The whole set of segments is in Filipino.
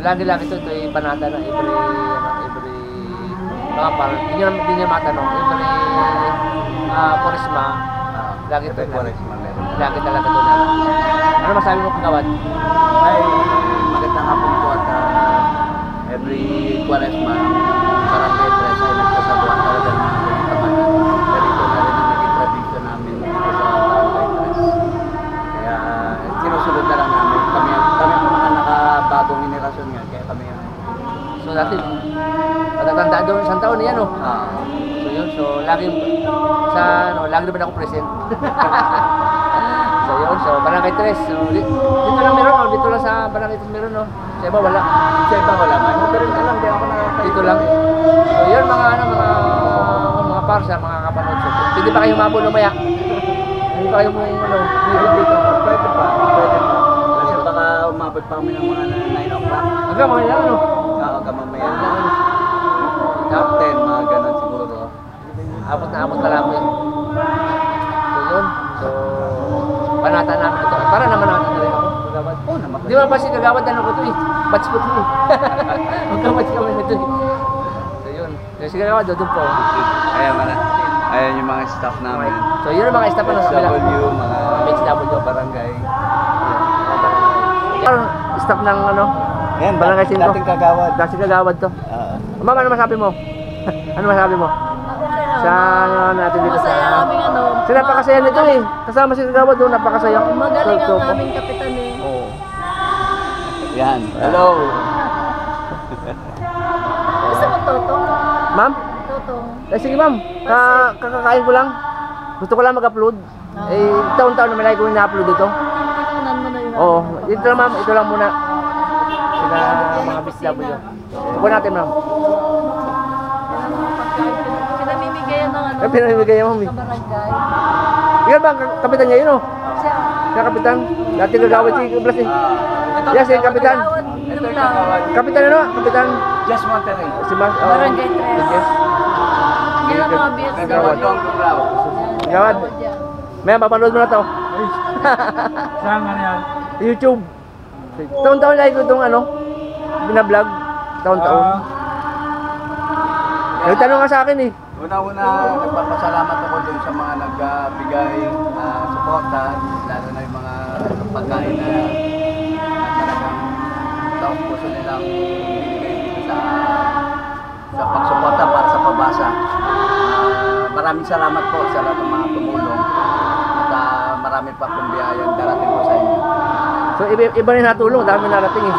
lagi-lagi ito ay panata na every mga par. Hindi niya matanong. Every Purisma, lagi ito. Lagi talaga ito na. Ano masabi mo kagawad? Ay, magandang hapon po at every Quaresma, Barangay 3 ay nagsasabuhan talaga ng mga pagkamanan. Pero ito na rin ang naging tradisyon namin dito sa Barangay 3. Kaya sinusunod na lang namin. Kami ang mga nakabagong henerasyon nga, kaya kami ang... So dati, patatandaan doon isang taon yan, no? So yun, so lagi naman ako present. So yun, so Barangay 3. So dito lang meron, no? Dito lang sa Barangay 3 meron, no? Sa iba wala. Sa iba wala man. Pero alam, di ako nakakita. Dito lang. So yun, mga parsa, mga kapanood. So, pwede pa kayo mabul umaya? Pwede pa kayo mong, meron dito? Pwede pa. Kasi baka umabot pa kami ng mga 9 o'clock. Hanggang mga ilan, no? Hanggang mamaya. Top 10, mga ganun siguro. Abot na lang yun. So yun. So, panata namin ito. Para naman natin na rin ako. Kagawad. Oo naman. Di ba ba si Kagawad ano ko ito eh? Batch ko ito eh. Magkabatch kami nito eh. So yun. So si Kagawad doon po. Ayan yung mga staff namin. So yun ang mga staff na sa kabila. SW, mga HW. barangay. Staff ng ano? Ayan, Barangay 5. dating Kagawad. Dating Kagawad to. Ma'am, ano masabi mo? Ano masabi mo? Sa natin dito sa... Masaya kaming ano. Kasi napakasaya nito eh. Kasama si Kagawad doon, napakasaya. Magaling ang aming kapitan eh. Oo. Yan. Hello. Gusto mo totong? Ma'am? Totong. Sige ma'am, kakakain ko lang. Gusto ko lang mag-upload. Eh, taon-taon naman lagi ko na-upload ito. Tunan mo na yun. Oo, dito lang ma'am, ito lang muna. Sila mga BSW. Subukan natin ma'am. Pinamimigay ng ano. Pinamimigay yan ma'am. Sa barangay. Yan ba, kapitan niya yun o? Siya. Siya kapitan. Dati Kagawad si Blas eh. Yes, si kapitan. Ano lang? Kapitan ano? Kapitan. Just Monterrey. Si Mas. Barangay 3. Yes. Yan ang mga BS. Kagawad. Kagawad. May mapanood mo na to. Saan nga yan? YouTube. Taon-taon lagi ko itong ano, binablog. Taon-taon. Nagtanong ka sa akin eh. Una-una, nagpapasalamat ako dun sa mga nagbigay suporta, lalo na yung mga pagkain na talagang taong puso nilang binigay dito sa pagsuporta para sa pabasa. Maraming salamat po sa lahat ng mga tumulong at marami pa akong biyayang darating po sa inyo. So iba rin natulong, dami narating eh.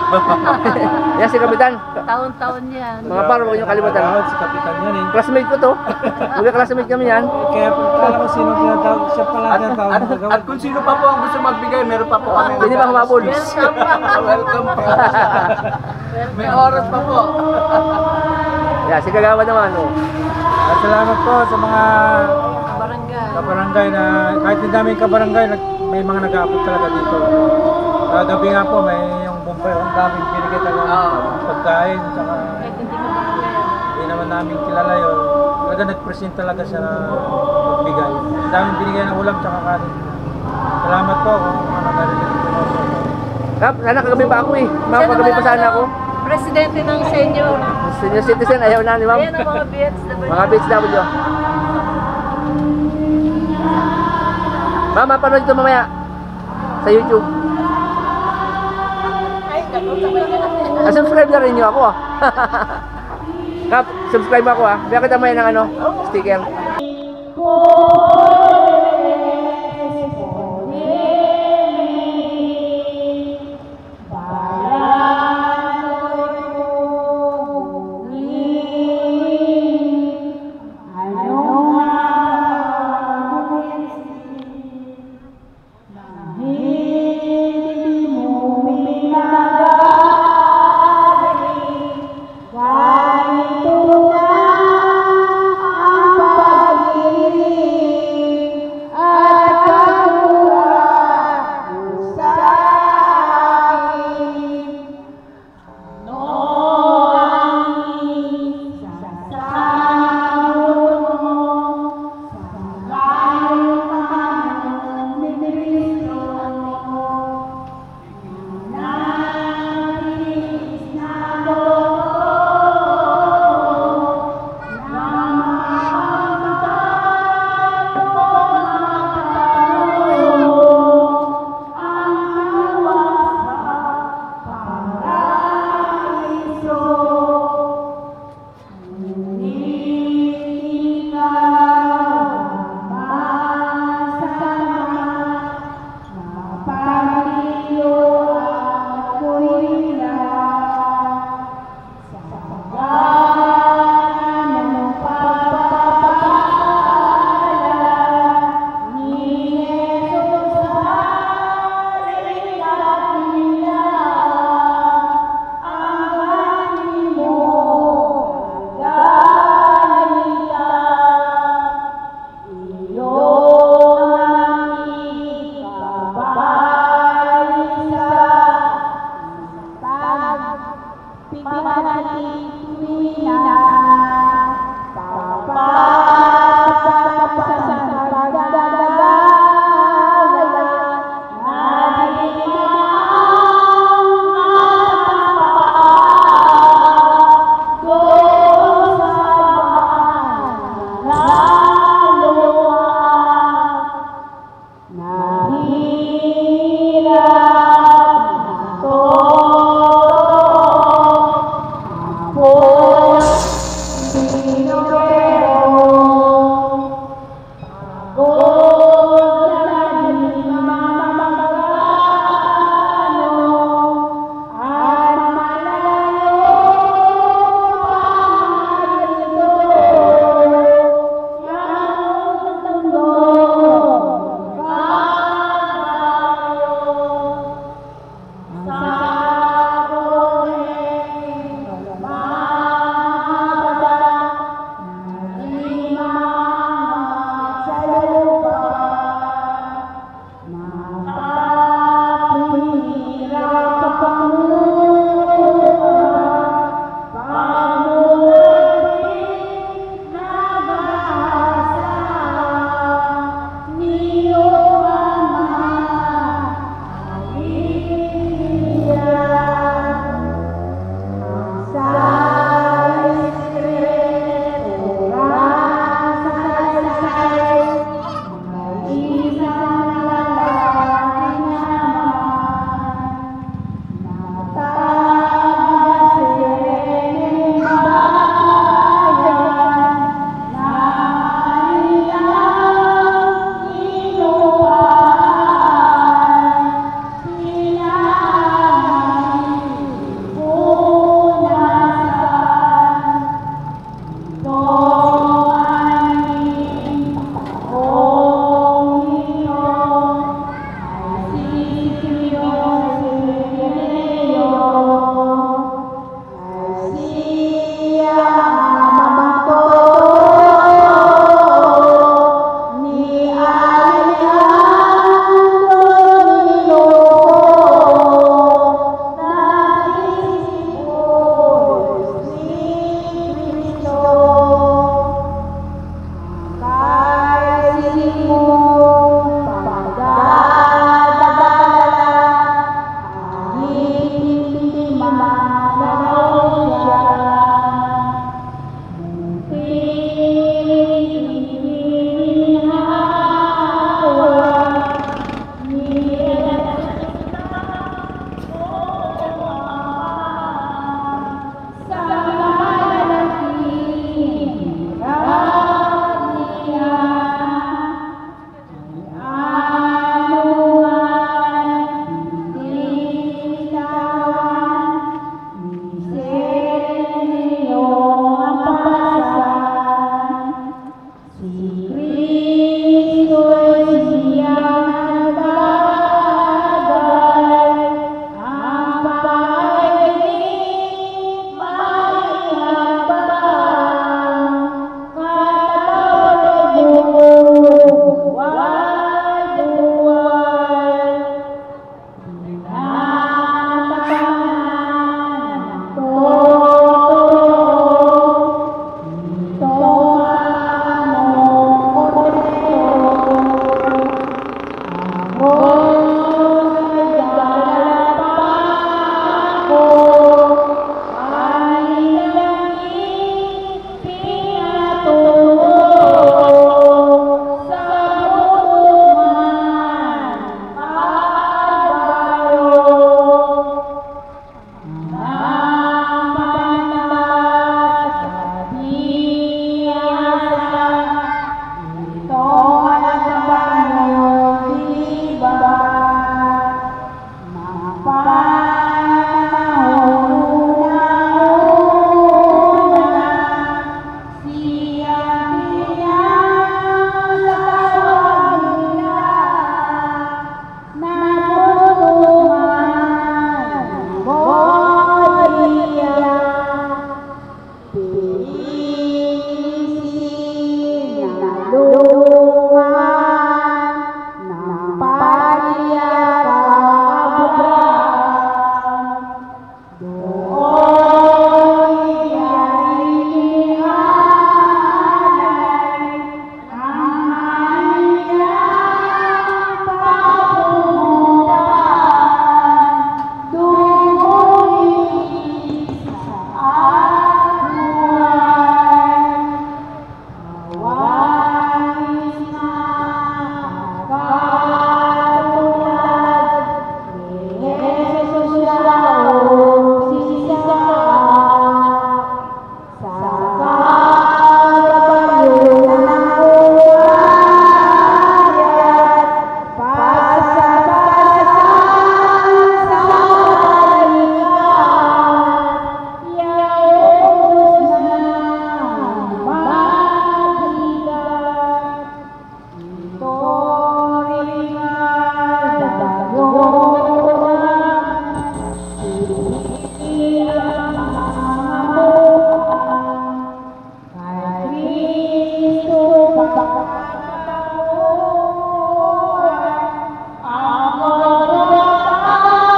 Yan si Kapitan. Taon-taon yan. Mga paro, huwag niyong kalimutan. Si Kapitan yan eh. Classmate ko to. Magka-classmate kami yan. Kaya kala ko sino tinatawag, siya pala tinatawag na At Kagawad. kung sino pa po ang gusto magbigay, meron pa po kami. Pwede ba humabol? Welcome po. May oras pa po. Yan, si Kagawad naman. Oh. At salamat po sa mga Barangay. kabarangay na kahit hindi namin kabarangay, may mga nag-aapot talaga dito. Gabi nga po, may yung bumpay, ang daming binigay talaga pagkain, tsaka Kahit hindi mo barangay. hindi naman namin kilala yun. Talaga nag-present talaga siya na magbigay. Ang daming binigay ng ulam tsaka kanin. Salamat po kung ano narinig ko. Kap, sana kagabi pa ako eh. Ma'am, kagabi pa sana ako. Presidente ng senior. Senior citizen, ayaw na ni ma'am. Ayan ang mga BS. Mga BSW. Ma'am, mapanood ito mamaya sa YouTube. Ay, ganun sabay ka. Subscribe na rin niyo ako ah. Kap, subscribe ako ah. Bigyan kita mamaya ng ano, sticker.